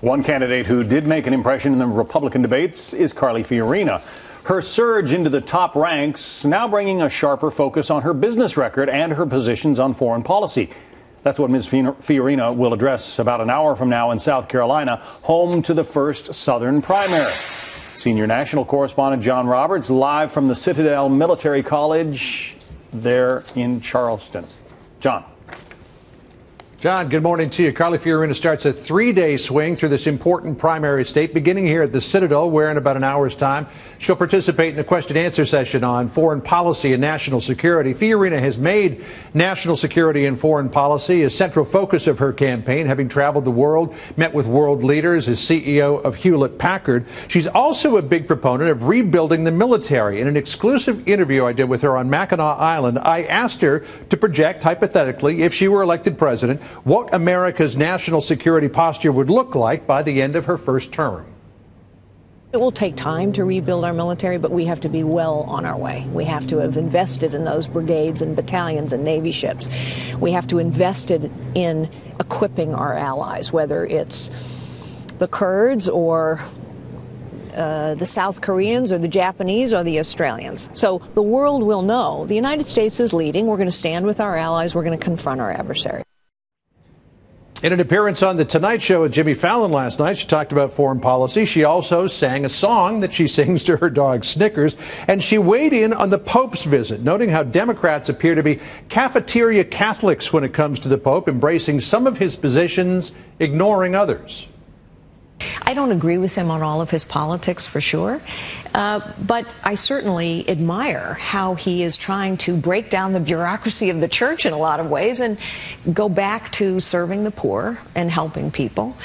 One candidate who did make an impression in the Republican debates is Carly Fiorina. Her surge into the top ranks now bringing a sharper focus on her business record and her positions on foreign policy. That's what Ms. Fiorina will address about an hour from now in South Carolina, home to the first Southern primary. Senior national correspondent John Roberts live from the Citadel Military College there in Charleston. John. John, good morning to you. Carly Fiorina starts a three-day swing through this important primary state, beginning here at the Citadel, where in about an hour's time she'll participate in a question-answer session on foreign policy and national security. Fiorina has made national security and foreign policy a central focus of her campaign, having traveled the world, met with world leaders as CEO of Hewlett Packard. She's also a big proponent of rebuilding the military. In an exclusive interview I did with her on Mackinac Island, I asked her to project, hypothetically, if she were elected president, what America's national security posture would look like by the end of her first term. It will take time to rebuild our military, but we have to be well on our way. We have to have invested in those brigades and battalions and Navy ships. We have to invest in equipping our allies, whether it's the Kurds or the South Koreans or the Japanese or the Australians. So the world will know the United States is leading. We're going to stand with our allies. We're going to confront our adversary. In an appearance on The Tonight Show with Jimmy Fallon last night, she talked about foreign policy. She also sang a song that she sings to her dog Snickers, and she weighed in on the Pope's visit, noting how Democrats appear to be cafeteria Catholics when it comes to the Pope, embracing some of his positions, ignoring others. I don't agree with him on all of his politics, for sure, but I certainly admire how he is trying to break down the bureaucracy of the church in a lot of ways and go back to serving the poor and helping people.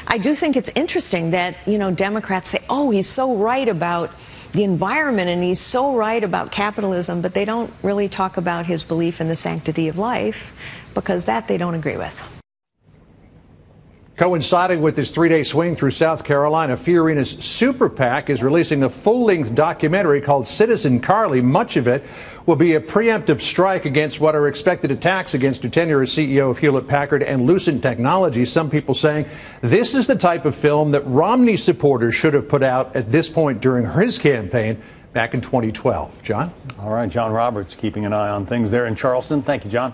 I do think it's interesting that, Democrats say, oh, he's so right about the environment and he's so right about capitalism, but they don't really talk about his belief in the sanctity of life, because that they don't agree with. Coinciding with this three-day swing through South Carolina, Fiorina's super PAC is releasing a full-length documentary called Citizen Carly. Much of it will be a preemptive strike against what are expected attacks against her tenure as CEO of Hewlett Packard and Lucent Technologies. Some people saying this is the type of film that Romney supporters should have put out at this point during his campaign back in 2012. John? All right, John Roberts keeping an eye on things there in Charleston. Thank you, John.